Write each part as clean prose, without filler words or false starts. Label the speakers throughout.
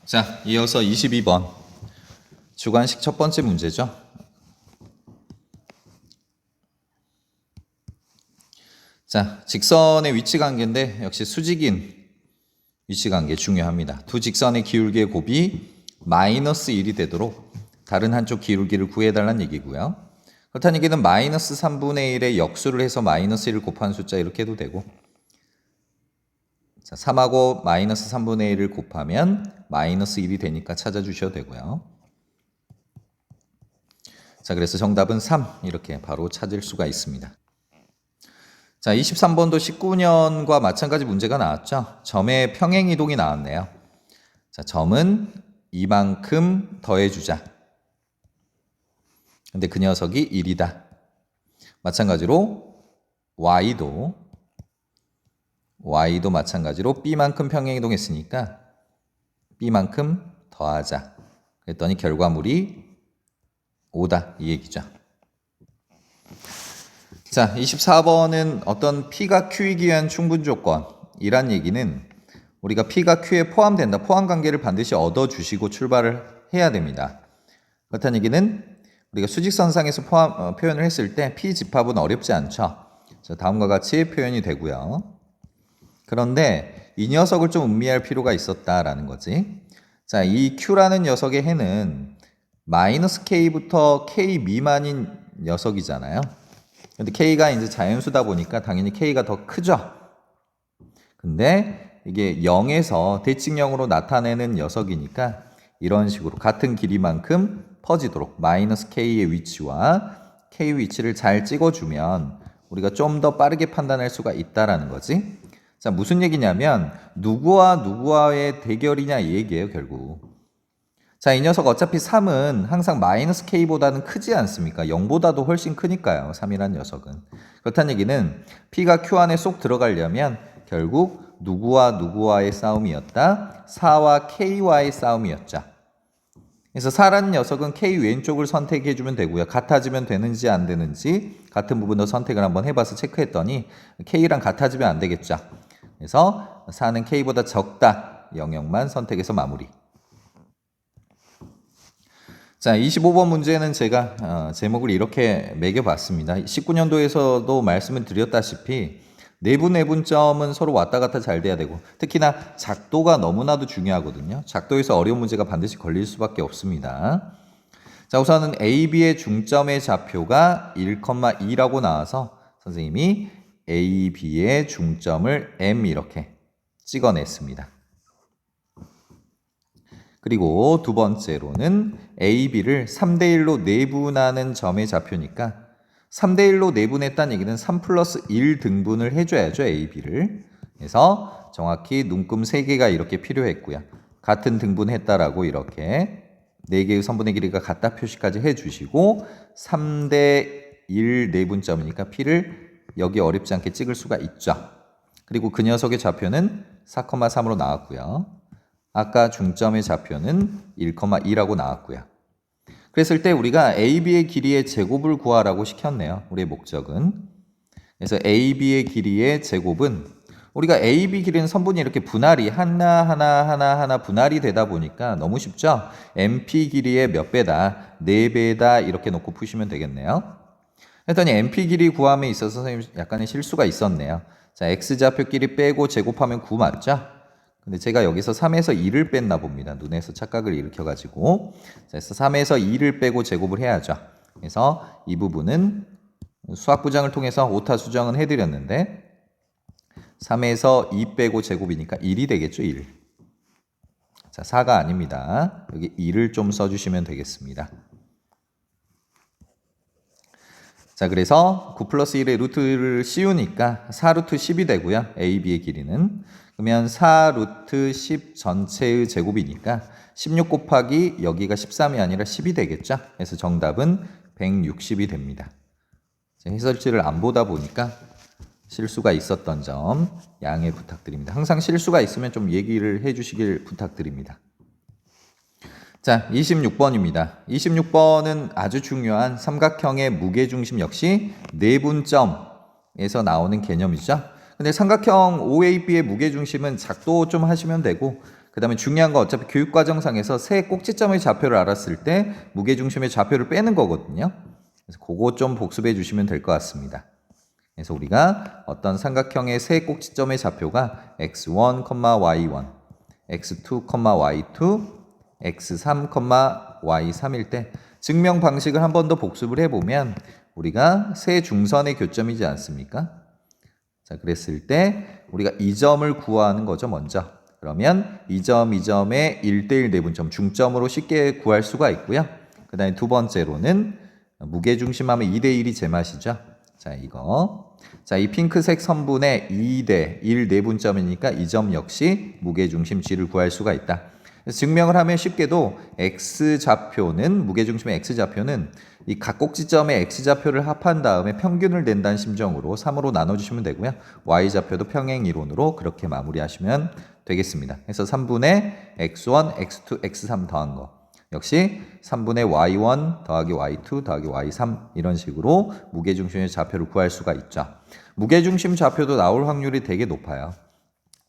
Speaker 1: 자, 이어서 22번 주관식 첫 번째 문제죠. 자, 직선의 위치 관계인데 역시 수직인 위치 관계 중요합니다. 두 직선의 기울기의 곱이 마이너스 1이 되도록 다른 한쪽 기울기를 구해달라는 얘기고요. 그렇다는 얘기는 마이너스 3분의 1에 역수를 해서 마이너스 1을 곱한 숫자 이렇게 해도 되고, 자, 3하고 마이너스 3분의 1을 곱하면 마이너스 1이 되니까 찾아주셔도 되고요. 자, 그래서 정답은 3 이렇게 바로 찾을 수가 있습니다. 자, 23번도 19년과 마찬가지 문제가 나왔죠. 점의 평행이동이 나왔네요. 자, 점은 이만큼 더해주자. 근데 그 녀석이 1이다. 마찬가지로 y도 마찬가지로 b만큼 평행이동했으니까 b만큼 더하자. 그랬더니 결과물이 5다 이 얘기죠. 자, 24번은 어떤 P가 Q이기 위한 충분조건이란 얘기는 우리가 P가 Q에 포함된다. 포함관계를 반드시 얻어주시고 출발을 해야 됩니다. 그렇다는 얘기는 우리가 수직선상에서 표현을 했을 때 P 집합은 어렵지 않죠. 자, 다음과 같이 표현이 되고요. 그런데 이 녀석을 좀 음미할 필요가 있었다라는 거지. 자, 이 Q라는 녀석의 해는 마이너스 K부터 K 미만인 녀석이잖아요. 근데 K가 이제 자연수다 보니까 당연히 K가 더 크죠. 근데 이게 0에서 대칭형으로 나타내는 녀석이니까 이런 식으로 같은 길이만큼 퍼지도록 마이너스 K의 위치와 K 위치를 잘 찍어주면 우리가 좀 더 빠르게 판단할 수가 있다라는 거지. 자, 무슨 얘기냐면 누구와 누구와의 대결이냐 이 얘기예요, 결국. 자, 이 녀석 어차피 3은 항상 마이너스 K보다는 크지 않습니까? 0보다도 훨씬 크니까요, 3이란 녀석은. 그렇다는 얘기는 P가 Q 안에 쏙 들어가려면 결국 누구와 누구와의 싸움이었다? 4와 K와의 싸움이었죠. 그래서 4라는 녀석은 K 왼쪽을 선택해주면 되고요. 같아지면 되는지 안 되는지 같은 부분도 선택을 한번 해봐서 체크했더니 K랑 같아지면 안 되겠죠. 그래서 4는 K보다 적다. 영역만 선택해서 마무리. 자, 25번 문제는 제가 제목을 이렇게 매겨봤습니다. 19년도에서도 말씀을 드렸다시피 내분점은 서로 왔다 갔다 잘 돼야 되고 특히나 작도가 너무나도 중요하거든요. 작도에서 어려운 문제가 반드시 걸릴 수밖에 없습니다. 자, 우선은 A, B의 중점의 좌표가 1,2라고 나와서 선생님이 A, B의 중점을 M 이렇게 찍어냈습니다. 그리고 두 번째로는 A, B를 3대1로 내분하는 점의 좌표니까 3대1로 내분했다는 얘기는 3 플러스 1 등분을 해줘야죠, A, B를. 그래서 정확히 눈금 3개가 이렇게 필요했고요. 같은 등분했다라고 이렇게 4개의 선분의 길이가 같다 표시까지 해주시고 3대1 내분점이니까 P를 여기 어렵지 않게 찍을 수가 있죠. 그리고 그 녀석의 좌표는 4,3으로 나왔고요. 아까 중점의 좌표는 1,2라고 나왔고요. 그랬을 때 우리가 AB의 길이의 제곱을 구하라고 시켰네요. 우리의 목적은. 그래서 AB의 길이의 제곱은 우리가 AB 길이는 선분이 이렇게 분할이 하나 분할이 되다 보니까 너무 쉽죠? MP 길이의 몇 배다, 4배다 이렇게 놓고 푸시면 되겠네요. 했더니 MP 길이 구함에 있어서 선생님 약간의 실수가 있었네요. 자, X좌표끼리 빼고 제곱하면 9 맞죠? 근데 제가 여기서 3에서 2를 뺐나 봅니다. 눈에서 착각을 일으켜가지고. 그래서 3에서 2를 빼고 제곱을 해야죠. 그래서 이 부분은 수학부장을 통해서 오타 수정은 해드렸는데 3에서 2 빼고 제곱이니까 1이 되겠죠, 1. 자, 4가 아닙니다. 여기 1을 좀 써주시면 되겠습니다. 자, 그래서 9 플러스 1의 루트를 씌우니까 4루트 10이 되고요. A, B의 길이는. 그러면 4루트 10 전체의 제곱이니까 16 곱하기 여기가 13이 아니라 10이 되겠죠. 그래서 정답은 160이 됩니다. 해설지를 안 보다 보니까 실수가 있었던 점 양해 부탁드립니다. 항상 실수가 있으면 좀 얘기를 해주시길 부탁드립니다. 자, 26번입니다. 26번은 아주 중요한 삼각형의 무게중심 역시 내분점에서 나오는 개념이죠. 근데 삼각형 OAB의 무게중심은 작도 좀 하시면 되고 그 다음에 중요한 건 어차피 교육과정상에서 세 꼭지점의 좌표를 알았을 때 무게중심의 좌표를 빼는 거거든요. 그래서 그거 좀 복습해 주시면 될 것 같습니다. 그래서 우리가 어떤 삼각형의 세 꼭지점의 좌표가 x1, y1, x2, y2, x3, y3일 때 증명 방식을 한 번 더 복습을 해보면 우리가 세 중선의 교점이지 않습니까? 자, 그랬을 때 우리가 이 점을 구하는 거죠, 먼저. 그러면 이 점의 1대1 내분점, 중점으로 쉽게 구할 수가 있고요. 그 다음에 두 번째로는 무게중심하면 2대1이 제맛이죠. 자, 이거. 자, 이 핑크색 선분의 2대1 내분점이니까 이 점 역시 무게중심 G를 구할 수가 있다. 그래서 증명을 하면 쉽게도 X좌표는, 무게중심의 X좌표는 이 각 꼭지점의 X좌표를 합한 다음에 평균을 낸다는 심정으로 3으로 나눠주시면 되고요. Y좌표도 평행이론으로 그렇게 마무리하시면 되겠습니다. 그래서 3분의 X1, X2, X3 더한 거. 역시 3분의 Y1 더하기 Y2 더하기 Y3 이런 식으로 무게중심의 좌표를 구할 수가 있죠. 무게중심 좌표도 나올 확률이 되게 높아요.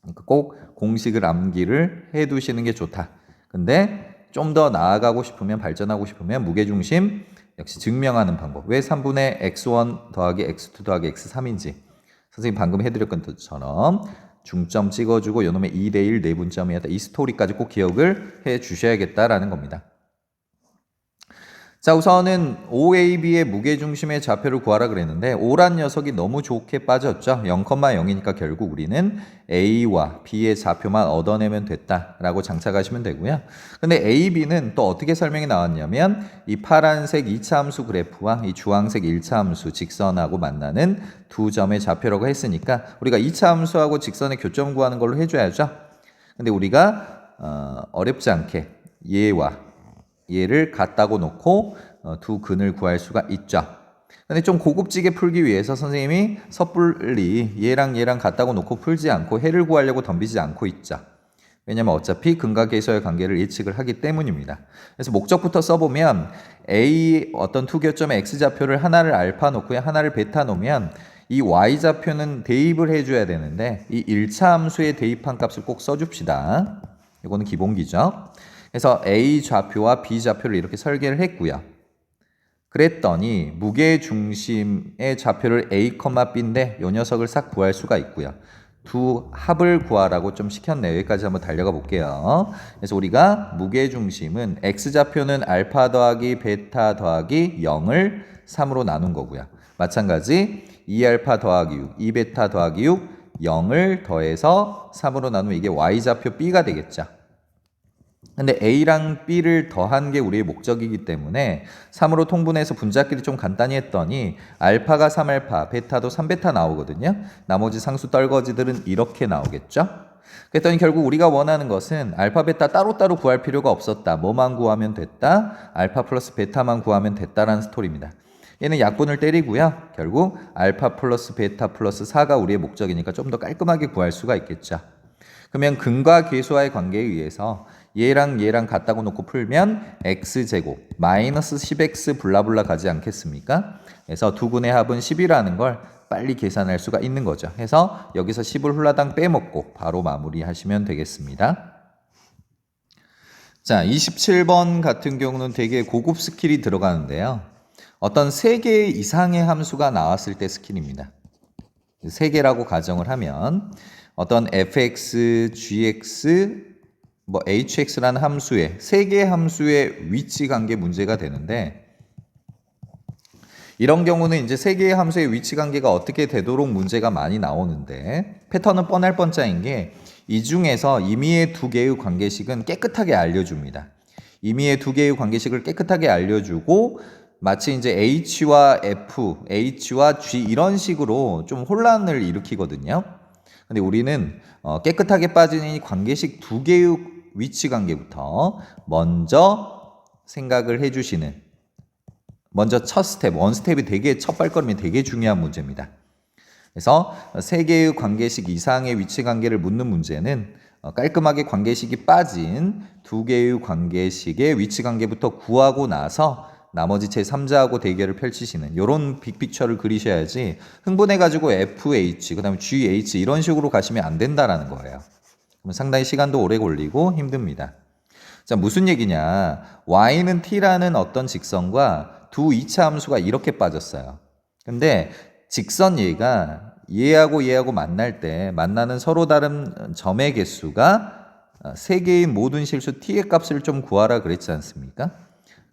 Speaker 1: 그러니까 꼭 공식을 암기를 해두시는 게 좋다. 근데 좀 더 나아가고 싶으면, 발전하고 싶으면 무게중심 역시 증명하는 방법. 왜 3분의 X1 더하기 X2 더하기 X3인지 선생님 방금 해드렸던 것처럼 중점 찍어주고 요놈의 2대1 내분점이었다. 이 스토리까지 꼭 기억을 해 주셔야겠다라는 겁니다. 자, 우선은 OAB의 무게중심의 좌표를 구하라 그랬는데 O란 녀석이 너무 좋게 빠졌죠. 0,0이니까 결국 우리는 A와 B의 좌표만 얻어내면 됐다라고 장착하시면 되고요. 근데 A, B는 또 어떻게 설명이 나왔냐면 이 파란색 2차 함수 그래프와 이 주황색 1차 함수 직선하고 만나는 두 점의 좌표라고 했으니까 우리가 2차 함수하고 직선의 교점 구하는 걸로 해줘야죠. 근데 우리가 어렵지 않게 얘를 같다고 놓고 두 근을 구할 수가 있죠. 근데 좀 고급지게 풀기 위해서 선생님이 섣불리 얘랑 같다고 놓고 풀지 않고 해를 구하려고 덤비지 않고 있죠. 왜냐면 어차피 근과 계수의 관계를 예측을 하기 때문입니다. 그래서 목적부터 써보면 A 어떤 두 교점의 X좌표를 하나를 알파 놓고요, 하나를 베타 놓으면 이 Y좌표는 대입을 해줘야 되는데 이 1차 함수에 대입한 값을 꼭 써줍시다. 이거는 기본기죠. 그래서 A 좌표와 B 좌표를 이렇게 설계를 했고요. 그랬더니 무게중심의 좌표를 A, B인데 이 녀석을 싹 구할 수가 있고요. 두 합을 구하라고 좀 시켰네요. 여기까지 한번 달려가 볼게요. 그래서 우리가 무게중심은 X좌표는 알파 더하기 베타 더하기 0을 3으로 나눈 거고요. 마찬가지 2알파 더하기 6, 2베타 더하기 6, 0을 더해서 3으로 나누면 이게 Y좌표 B가 되겠죠. 근데 A랑 B를 더한 게 우리의 목적이기 때문에 3으로 통분해서 분자끼리 좀 간단히 했더니 알파가 3알파, 베타도 3베타 나오거든요. 나머지 상수 떨거지들은 이렇게 나오겠죠. 그랬더니 결국 우리가 원하는 것은 알파, 베타 따로따로 구할 필요가 없었다. 뭐만 구하면 됐다. 알파 플러스 베타만 구하면 됐다라는 스토리입니다. 얘는 약분을 때리고요. 결국 알파 플러스 베타 플러스 4가 우리의 목적이니까 좀 더 깔끔하게 구할 수가 있겠죠. 그러면 근과 계수와의 관계에 의해서 얘랑 같다고 놓고 풀면 x제곱 마이너스 10x 블라블라 가지 않겠습니까? 그래서 두 근의 합은 10이라는 걸 빨리 계산할 수가 있는 거죠. 해서 여기서 10을 훌라당 빼먹고 바로 마무리하시면 되겠습니다. 자, 27번 같은 경우는 되게 고급 스킬이 들어가는데요. 어떤 3개 이상의 함수가 나왔을 때 스킬입니다. 3개라고 가정을 하면 어떤 fx, gx, hx라는 함수의 3개의 함수의 위치 관계 문제가 되는데 이런 경우는 이제 3개의 함수의 위치 관계가 어떻게 되도록 문제가 많이 나오는데 패턴은 뻔할 뻔짜인 게 이 중에서 임의의 2개의 관계식은 깨끗하게 알려줍니다. 임의의 2개의 관계식을 깨끗하게 알려주고 마치 이제 h와 f, h와 g 이런 식으로 좀 혼란을 일으키거든요. 근데 우리는 깨끗하게 빠진 이 관계식 2개의 위치 관계부터 먼저 생각을 해주시는 먼저 첫 스텝, 원 스텝이 되게 첫 발걸음이 되게 중요한 문제입니다. 그래서 3개의 관계식 이상의 위치 관계를 묻는 문제는 깔끔하게 관계식이 빠진 2개의 관계식의 위치 관계부터 구하고 나서 나머지 제3자하고 대결을 펼치시는 이런 빅픽처를 그리셔야지 흥분해가지고 FH, 그 다음에 GH 이런 식으로 가시면 안 된다라는 거예요. 그럼 상당히 시간도 오래 걸리고 힘듭니다. 자, 무슨 얘기냐? y는 t라는 어떤 직선과 두 2차 함수가 이렇게 빠졌어요. 근데 직선 얘가 얘하고 만날 때 만나는 서로 다른 점의 개수가 3개인 모든 실수 t의 값을 좀 구하라 그랬지 않습니까?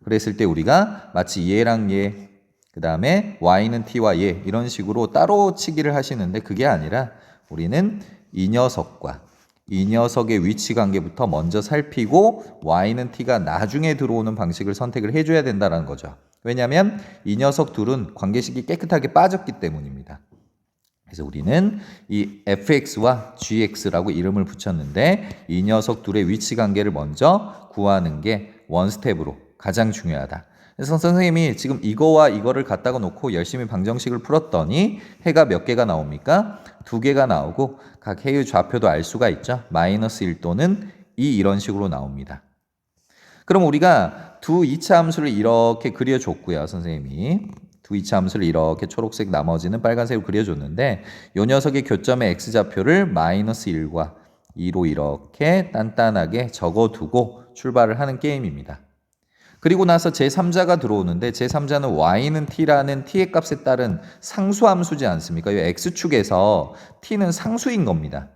Speaker 1: 그랬을 때 우리가 마치 얘랑 얘, 그 다음에 y는 t와 얘 이런 식으로 따로 치기를 하시는데 그게 아니라 우리는 이 녀석과 이 녀석의 위치 관계부터 먼저 살피고 y는 t가 나중에 들어오는 방식을 선택을 해줘야 된다는 거죠. 왜냐하면 이 녀석 둘은 관계식이 깨끗하게 빠졌기 때문입니다. 그래서 우리는 이 fx와 gx라고 이름을 붙였는데 이 녀석 둘의 위치 관계를 먼저 구하는 게 원스텝으로 가장 중요하다. 그래서 선생님이 지금 이거와 이거를 갖다가 놓고 열심히 방정식을 풀었더니 해가 몇 개가 나옵니까? 2개가 나오고 각 해의 좌표도 알 수가 있죠. -1 또는 2 이런 식으로 나옵니다. 그럼 우리가 두 2차 함수를 이렇게 그려줬고요. 선생님이 두 2차 함수를 이렇게 초록색 나머지는 빨간색으로 그려줬는데 이 녀석의 교점의 x좌표를 -1과 2로 이렇게 단단하게 적어두고 출발을 하는 게임입니다. 그리고 나서 제3자가 들어오는데 제3자는 y는 t라는 t의 값에 따른 상수함수지 않습니까? 이 x축에서 t는 상수인 겁니다.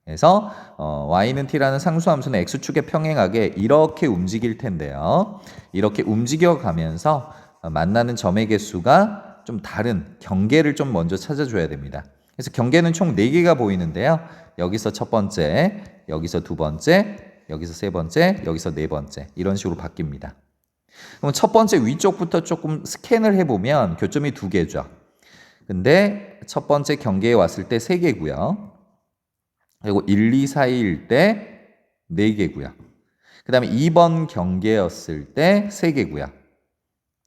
Speaker 1: 그래서 y는 t라는 상수함수는 x축에 평행하게 이렇게 움직일 텐데요. 이렇게 움직여가면서 만나는 점의 개수가 좀 다른 경계를 좀 먼저 찾아줘야 됩니다. 그래서 경계는 총 4개가 보이는데요. 여기서 첫 번째, 여기서 두 번째, 여기서 세 번째, 여기서 네 번째 이런 식으로 바뀝니다. 그럼 첫 번째 위쪽부터 조금 스캔을 해보면 교점이 2개죠. 근데 첫 번째 경계에 왔을 때 3개고요. 그리고 1, 2 사이일 때 4개고요. 그 다음에 2번 경계였을 때 3개고요.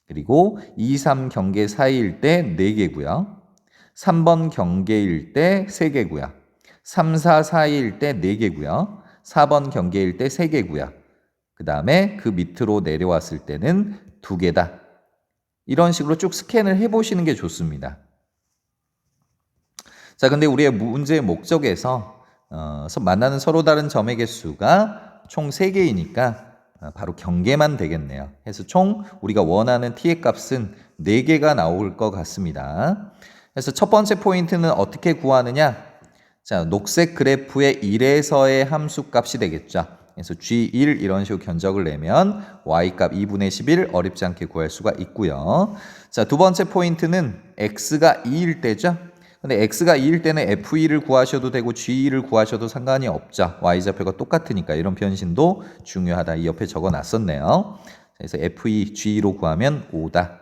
Speaker 1: 그리고 2, 3 경계 사이일 때 4개고요. 3번 경계일 때 3개고요. 3, 4 사이일 때 4개고요. 4번 경계일 때 3개고요. 그 다음에 그 밑으로 내려왔을 때는 2개다. 이런 식으로 쭉 스캔을 해보시는 게 좋습니다. 자, 근데 우리의 문제의 목적에서 만나는 서로 다른 점의 개수가 총 3개이니까 바로 경계만 되겠네요. 그래서 총 우리가 원하는 t의 값은 4개가 나올 것 같습니다. 그래서 첫 번째 포인트는 어떻게 구하느냐? 자, 녹색 그래프의 1에서의 함수 값이 되겠죠. 그래서 G1 이런 식으로 견적을 내면 Y값 2분의 11 어렵지 않게 구할 수가 있고요. 자, 두 번째 포인트는 X가 2일 때죠. 근데 X가 2일 때는 F2를 구하셔도 되고 G2를 구하셔도 상관이 없죠. Y좌표가 똑같으니까 이런 변신도 중요하다. 이 옆에 적어 놨었네요. 그래서 F2, G2로 구하면 5다.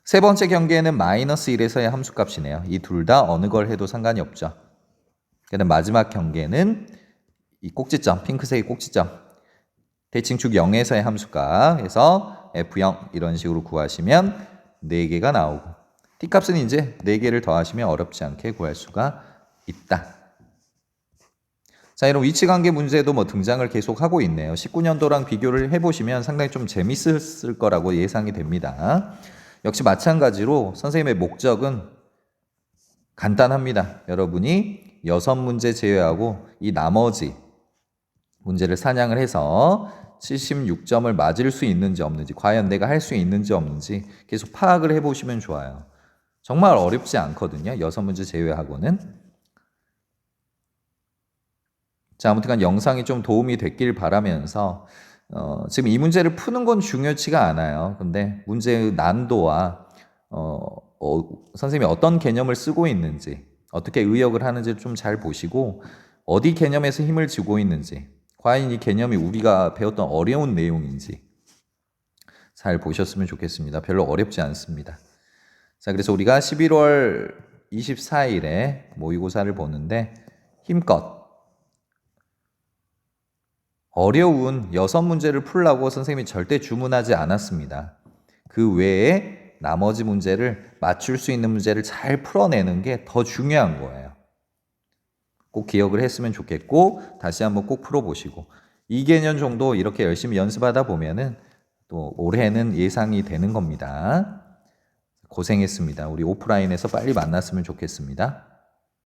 Speaker 1: 세 번째 경계에는 -1에서의 함수값이네요. 이 둘 다 어느 걸 해도 상관이 없죠. 그다음 마지막 경계는 이 꼭지점, 핑크색의 꼭지점, 대칭축 0에서의 함수값 해서 F0 이런 식으로 구하시면 4개가 나오고 t값은 이제 4개를 더하시면 어렵지 않게 구할 수가 있다. 자, 이런 위치관계 문제도 등장을 계속하고 있네요. 19년도랑 비교를 해보시면 상당히 좀 재밌을 거라고 예상이 됩니다. 역시 마찬가지로 선생님의 목적은 간단합니다. 여러분이 6문제 제외하고 이 나머지 문제를 사냥을 해서 76점을 맞을 수 있는지 없는지, 과연 내가 할 수 있는지 없는지 계속 파악을 해보시면 좋아요. 정말 어렵지 않거든요. 6문제 제외하고는. 자, 아무튼간 영상이 좀 도움이 됐길 바라면서 지금 이 문제를 푸는 건 중요치가 않아요. 근데 문제의 난도와 선생님이 어떤 개념을 쓰고 있는지, 어떻게 의역을 하는지 좀 잘 보시고 어디 개념에서 힘을 주고 있는지, 과연 이 개념이 우리가 배웠던 어려운 내용인지 잘 보셨으면 좋겠습니다. 별로 어렵지 않습니다. 자, 그래서 우리가 11월 24일에 모의고사를 보는데 힘껏 어려운 6문제를 풀라고 선생님이 절대 주문하지 않았습니다. 그 외에 나머지 문제를 맞출 수 있는 문제를 잘 풀어내는 게 더 중요한 거예요. 꼭 기억을 했으면 좋겠고 다시 한번 꼭 풀어보시고 2개년 정도 이렇게 열심히 연습하다 보면은 또 올해는 예상이 되는 겁니다. 고생했습니다. 우리 오프라인에서 빨리 만났으면 좋겠습니다.